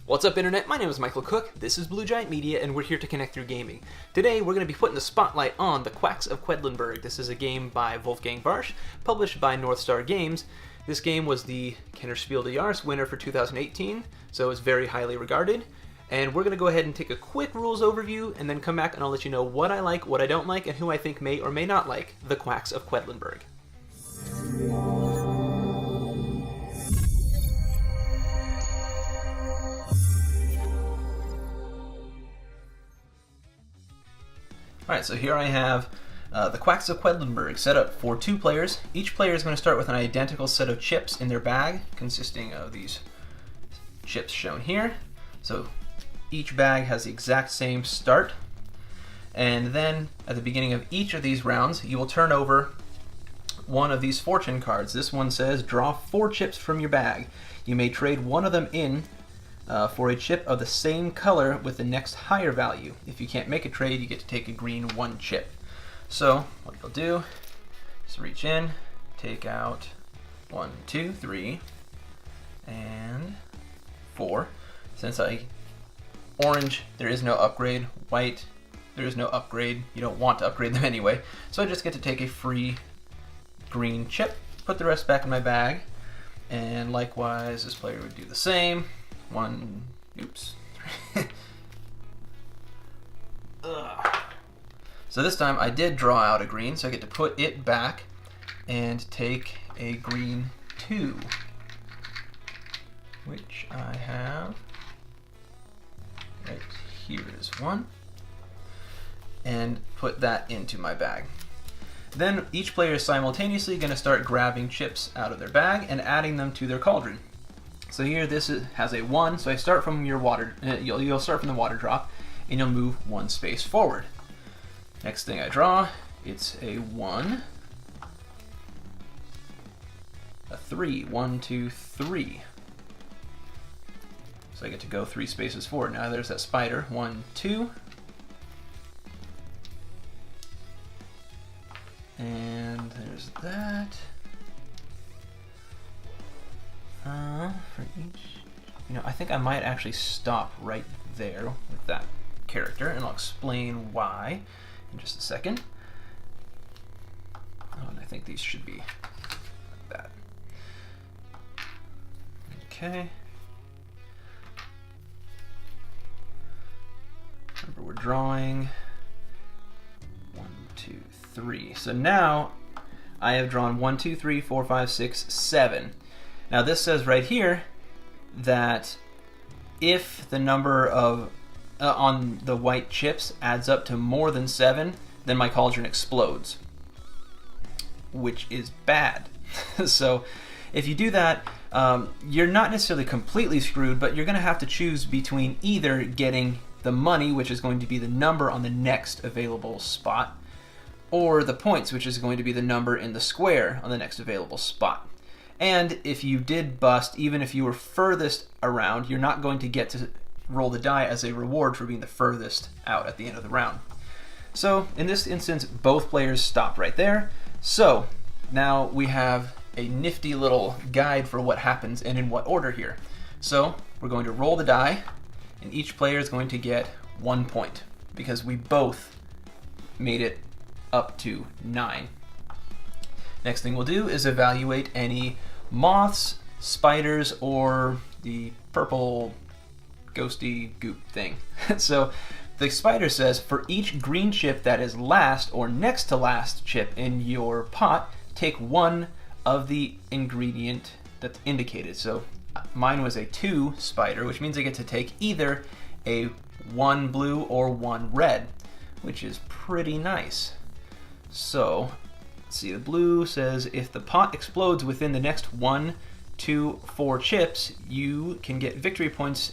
What's up, Internet? My name is Michael Cook, this is Blue Giant Media, and we're here to connect through gaming. Today, we're going to be putting the spotlight on the Quacks of Quedlinburg. This is a game by Wolfgang Barsch, published by North Star Games. This game was the Kennerspiel des Jahres winner for 2018, so it's very highly regarded. And we're going to go ahead and take a quick rules overview, and then come back and I'll let you know what I like, what I don't like, and who I think may or may not like the Quacks of Quedlinburg. Alright, so here I have the Quacks of Quedlinburg set up for 2 players. Each player is going to start with an identical set of chips in their bag, consisting of these chips shown here. So each bag has the exact same start. And then at the beginning of each of these rounds, you will turn over one of these fortune cards. This one says, draw 4 chips from your bag. You may trade one of them in for a chip of the same color with the next higher value. If you can't make a trade, you get to take a green 1 chip. So what you'll do is reach in, take out 1, 2, 3, and 4. Since orange, there is no upgrade. White, there is no upgrade. You don't want to upgrade them anyway. So I just get to take a free green chip, put the rest back in my bag, and likewise this player would do the same. 1, oops. So this time I did draw out a green, so I get to put it back and take a green 2, which I have right here is 1, and put that into my bag. Then each player is simultaneously going to start grabbing chips out of their bag and adding them to their cauldron. So here this has a 1, so I start from your water, you'll start from the water drop, and you'll move 1 space forward. Next thing I draw, it's a 1, a 3, 1, 2, 3. So I get to go 3 spaces forward. Now there's that spider, 1, 2. And there's that. For each, I think I might actually stop right there with that character, and I'll explain why in just a second. Oh, and I think these should be like that. Okay. Remember, we're drawing 1, 2, 3. So now I have drawn 1, 2, 3, 4, 5, 6, 7. Now this says right here that if the number of on the white chips adds up to more than 7, then my cauldron explodes, which is bad. So if you do that, you're not necessarily completely screwed, but you're going to have to choose between either getting the money, which is going to be the number on the next available spot, or the points, which is going to be the number in the square on the next available spot. And if you did bust, even if you were furthest around, you're not going to get to roll the die as a reward for being the furthest out at the end of the round. So in this instance, both players stopped right there. So now we have a nifty little guide for what happens and in what order here. So we're going to roll the die, and each player is going to get 1 point because we both made it up to 9. Next thing we'll do is evaluate any moths, spiders, or the purple ghosty goop thing. So the spider says, for each green chip that is last or next to last chip in your pot, take 1 of the ingredient that's indicated. So mine was a 2 spider, which means I get to take either a 1 blue or 1 red, which is pretty nice. So let's see, the blue says if the pot explodes within the next 1, 2, 4 chips, you can get victory points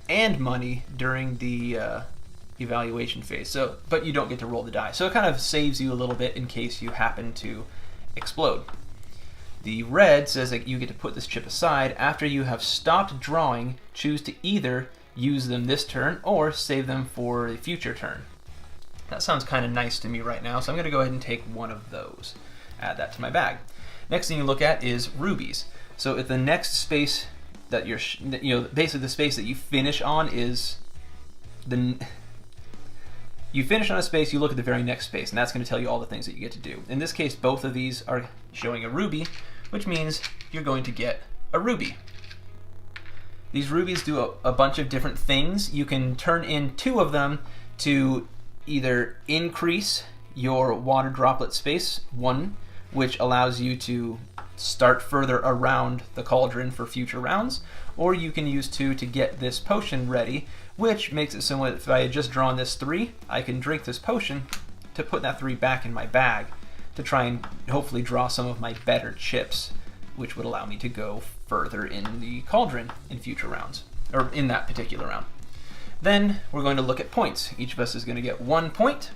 and money during the evaluation phase. So, but you don't get to roll the die. So it kind of saves you a little bit in case you happen to explode. The red says that you get to put this chip aside. After you have stopped drawing, choose to either use them this turn or save them for a future turn. That sounds kind of nice to me right now, so I'm going to go ahead and take 1 of those. Add that to my bag. Next thing you look at is rubies. So if the next space that you're, basically the space that you finish on is you finish on a space, you look at the very next space, and that's going to tell you all the things that you get to do. In this case, both of these are showing a ruby, which means you're going to get a ruby. These rubies do a bunch of different things. You can turn in 2 of them to either increase your water droplet space, 1, which allows you to start further around the cauldron for future rounds, or you can use 2 to get this potion ready, which makes it so if I had just drawn this 3, I can drink this potion to put that 3 back in my bag to try and hopefully draw some of my better chips, which would allow me to go further in the cauldron in future rounds, or in that particular round. Then we're going to look at points. Each of us is going to get 1 point,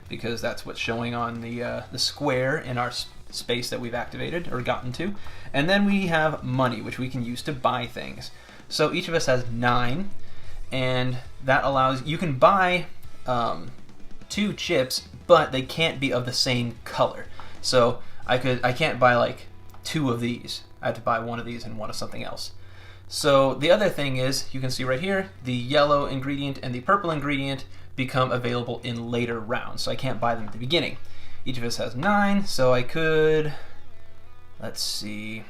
because that's what's showing on the square in our space that we've activated or gotten to. And then we have money, which we can use to buy things. So each of us has 9, and that allows you can buy 2 chips, but they can't be of the same color. So I can't buy like 2 of these. I have to buy 1 of these and 1 of something else. So the other thing is, you can see right here, the yellow ingredient and the purple ingredient become available in later rounds. So I can't buy them at the beginning. Each of us has 9, so I could, let's see,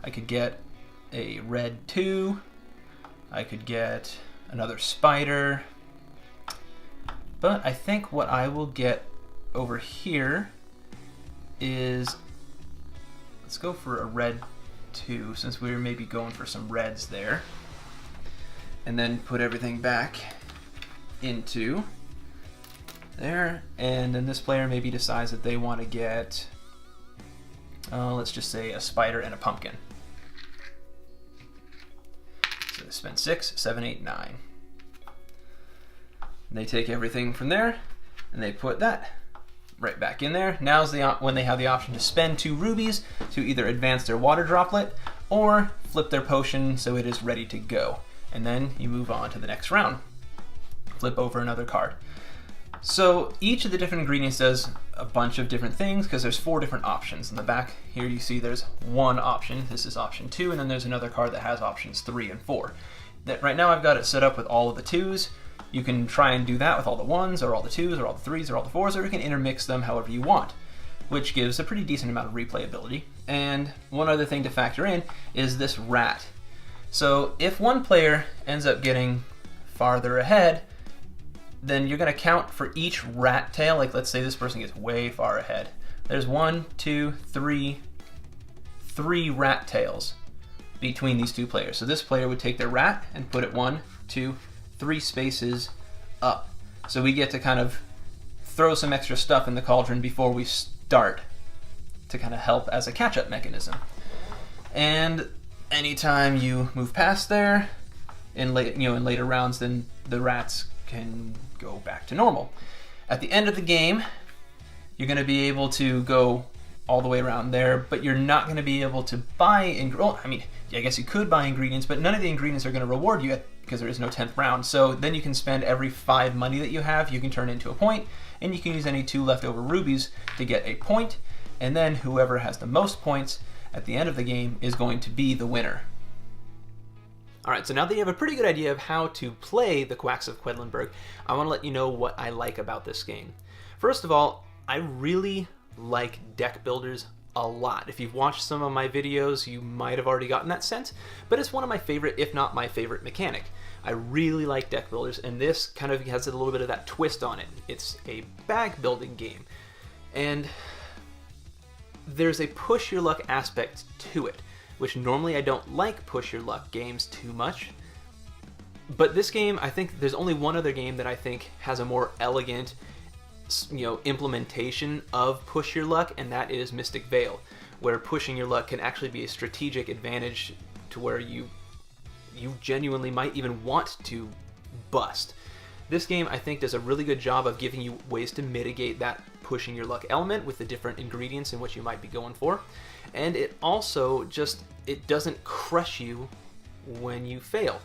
I could get a red 2, I could get another spider, but I think what I will get over here is, let's go for a red 2, since we're maybe going for some reds there, and then put everything back into there, and then this player maybe decides that they want to get, let's just say a spider and a pumpkin. So they spend 6, 7, 8, 9. And they take everything from there, and they put that right back in there. Now's when they have the option to spend 2 rubies to either advance their water droplet or flip their potion so it is ready to go. And then you move on to the next round. Flip over another card. So each of the different ingredients does a bunch of different things, because there's 4 different options. In the back here you see there's 1 option, this is option 2, and then there's another card that has options 3 and 4. Right now I've got it set up with all of the 2s. You can try and do that with all the 1s, or all the 2s, or all the 3s, or all the 4s, or you can intermix them however you want, which gives a pretty decent amount of replayability. And one other thing to factor in is this rat. So if one player ends up getting farther ahead, then you're going to count for each rat tail. Like, let's say this person gets way far ahead. There's 1, 2, 3 rat tails between these 2 players. So this player would take their rat and put it 1, 2, 3 spaces up. So we get to kind of throw some extra stuff in the cauldron before we start to kind of help as a catch-up mechanism. And anytime you move past there in later rounds, then the rats can go back to normal. At the end of the game, you're going to be able to go all the way around there, but you're not going to be able to buy well, I mean, I guess you could buy ingredients, but none of the ingredients are going to reward you because there is no 10th round. So then you can spend every 5 money that you have, you can turn into a point, and you can use any 2 leftover rubies to get a point, and then whoever has the most points at the end of the game is going to be the winner. Alright, so now that you have a pretty good idea of how to play the Quacks of Quedlinburg, I want to let you know what I like about this game. First of all, I really like deck builders a lot. If you've watched some of my videos, you might have already gotten that sense, but it's one of my favorite, if not my favorite mechanic. I really like deck builders, and this kind of has a little bit of that twist on it. It's a bag building game, and there's a push your luck aspect to it, which normally I don't like push your luck games too much. But this game, I think there's only one other game that I think has a more elegant, implementation of push your luck, and that is Mystic Vale, where pushing your luck can actually be a strategic advantage to where you genuinely might even want to bust. This game, I think, does a really good job of giving you ways to mitigate that pushing your luck element with the different ingredients in what you might be going for. And it also it doesn't crush you when you fail.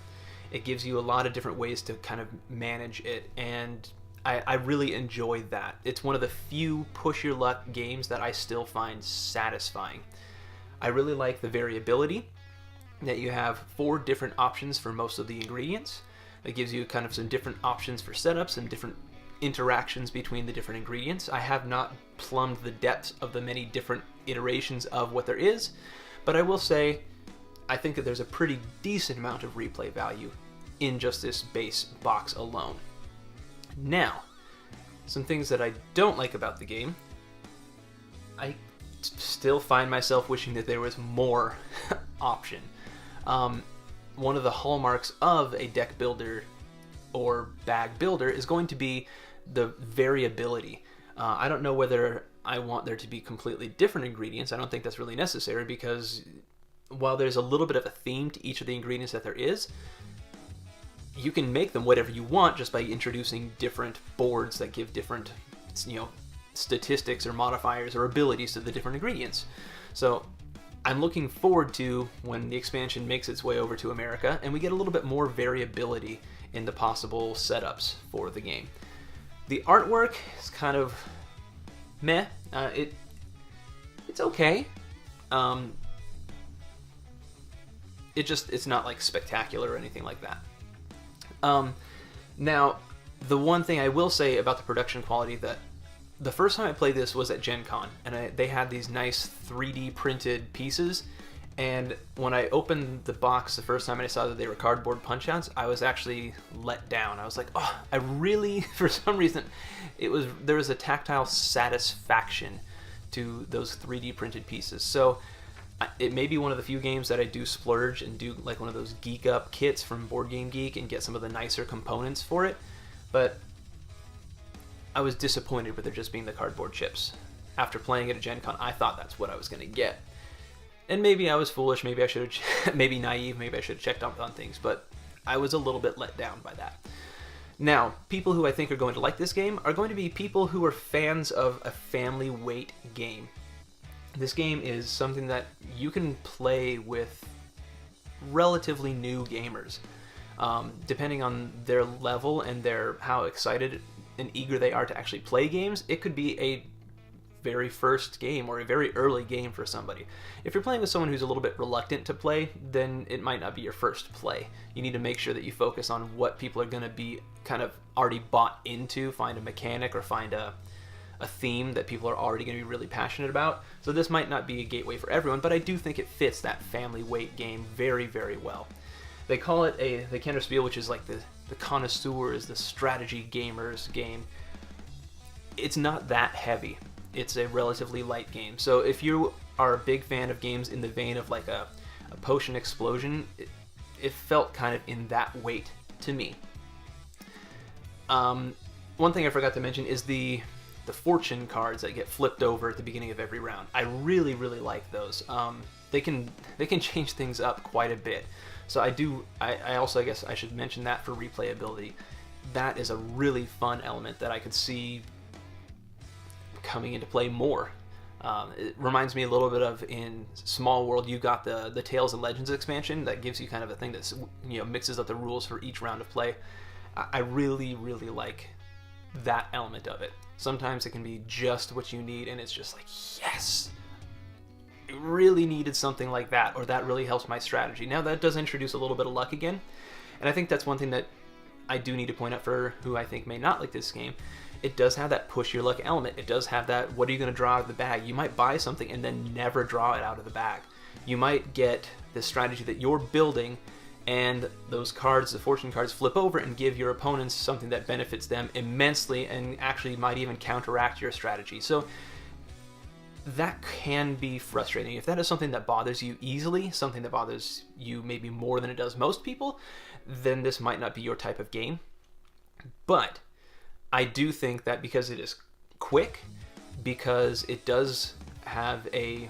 It gives you a lot of different ways to kind of manage it, and I really enjoy that. It's one of the few push your luck games that I still find satisfying. I really like the variability that you have 4 different options for most of the ingredients. It gives you kind of some different options for setups and different interactions between the different ingredients. I have not plumbed the depths of the many different iterations of what there is, but I will say I think that there's a pretty decent amount of replay value in just this base box alone. Now, some things that I don't like about the game. I still find myself wishing that there was more option. One of the hallmarks of a deck builder or bag builder is going to be the variability. I don't know whether I want there to be completely different ingredients. I don't think that's really necessary, because while there's a little bit of a theme to each of the ingredients that there is, you can make them whatever you want just by introducing different boards that give different, statistics or modifiers or abilities to the different ingredients. So I'm looking forward to when the expansion makes its way over to America and we get a little bit more variability in the possible setups for the game. The artwork is kind of meh. It's okay. It's not like spectacular or anything like that. Now, the one thing I will say about the production quality, that the first time I played this was at Gen Con, and they had these nice 3D printed pieces, and when I opened the box the first time and I saw that they were cardboard punch-outs, I was actually let down. I was like, oh, I really, for some reason, there was a tactile satisfaction to those 3D printed pieces. So it may be one of the few games that I do splurge and do like one of those Geek Up kits from Board Game Geek and get some of the nicer components for it, but I was disappointed with it just being the cardboard chips. After playing it at Gen Con, I thought that's what I was going to get. And maybe I was foolish, maybe I should have, maybe naive, maybe I should have checked up on things, but I was a little bit let down by that. Now, people who I think are going to like this game are going to be people who are fans of a family weight game. This game is something that you can play with relatively new gamers. Depending on their level and how excited and eager they are to actually play games, it could be a very first game or a very early game for somebody. If you're playing with someone who's a little bit reluctant to play, then it might not be your first play. You need to make sure that you focus on what people are going to be kind of already bought into, find a mechanic or find a theme that people are already going to be really passionate about. So this might not be a gateway for everyone, but I do think it fits that family weight game very, very well. They call it the Kennerspiel, which is like the connoisseurs, the strategy gamers game. It's not that heavy. It's a relatively light game. So if you are a big fan of games in the vein of like a Potion Explosion, it felt kind of in that weight to me. One thing I forgot to mention is the fortune cards that get flipped over at the beginning of every round. I really, really like those. They can change things up quite a bit. So I also, I guess I should mention that for replayability. That is a really fun element that I could see coming into play more. It reminds me a little bit of, in Small World, you got the Tales and Legends expansion that gives you kind of a thing that's, mixes up the rules for each round of play. I really, really like that element of it. Sometimes it can be just what you need, and it's just like, yes! I really needed something like that, or that really helps my strategy. Now that does introduce a little bit of luck again, and I think that's one thing that I do need to point out for who I think may not like this game. It does have that push your luck element. It does have that, what are you going to draw out of the bag? You might buy something and then never draw it out of the bag. You might get this strategy that you're building, and those cards, the fortune cards, flip over and give your opponents something that benefits them immensely and actually might even counteract your strategy. So that can be frustrating. If that is something that bothers you easily, something that bothers you maybe more than it does most people, then this might not be your type of game. But I do think that because it is quick, because it does have a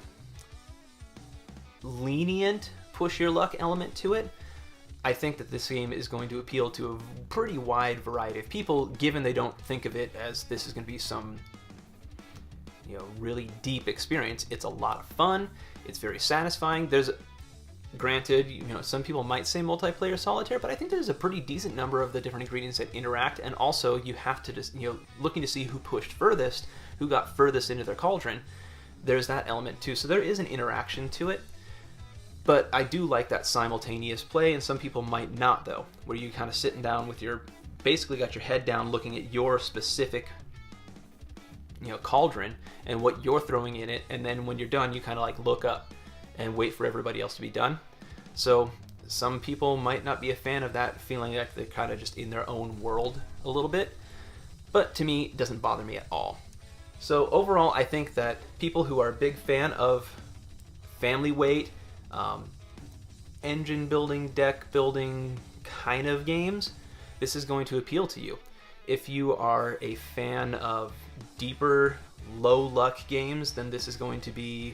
lenient push your luck element to it, I think that this game is going to appeal to a pretty wide variety of people, given they don't think of it as this is going to be some really deep experience. It's a lot of fun. It's very satisfying. There's, granted, some people might say multiplayer solitaire, but I think there's a pretty decent number of the different ingredients that interact, and also you have to just, looking to see who pushed furthest, who got furthest into their cauldron. there's that element too. So there is an interaction to it. But I do like that simultaneous play, and some people might not though, where you kind of sitting down with your, basically got your head down looking at your specific, cauldron and what you're throwing in it, and then when you're done, you kind of like look up and wait for everybody else to be done. So some people might not be a fan of that, feeling like they're kind of just in their own world a little bit, but to me, it doesn't bother me at all. So overall, I think that people who are a big fan of family weight, engine building, deck building kind of games, this is going to appeal to you. If you are a fan of deeper, low luck games, then this is going to be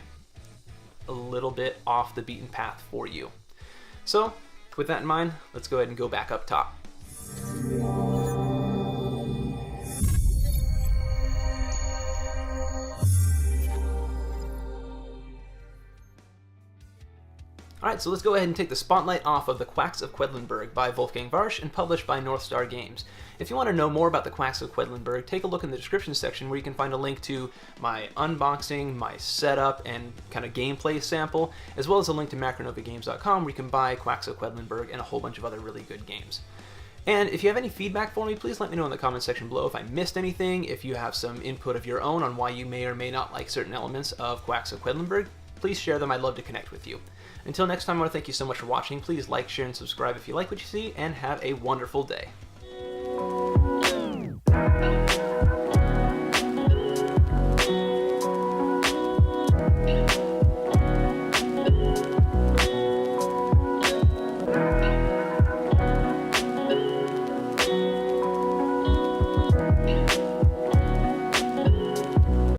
a little bit off the beaten path for you. So, with that in mind, let's go ahead and go back up top. Alright, so let's go ahead and take the spotlight off of the Quacks of Quedlinburg by Wolfgang Warsch and published by North Star Games. If you want to know more about the Quacks of Quedlinburg, take a look in the description section where you can find a link to my unboxing, my setup, and kind of gameplay sample, as well as a link to macronovagames.com where you can buy Quacks of Quedlinburg and a whole bunch of other really good games. And if you have any feedback for me, please let me know in the comment section below if I missed anything, if you have some input of your own on why you may or may not like certain elements of Quacks of Quedlinburg. Please share them, I'd love to connect with you. Until next time, I want to thank you so much for watching. Please like, share, and subscribe if you like what you see, and have a wonderful day.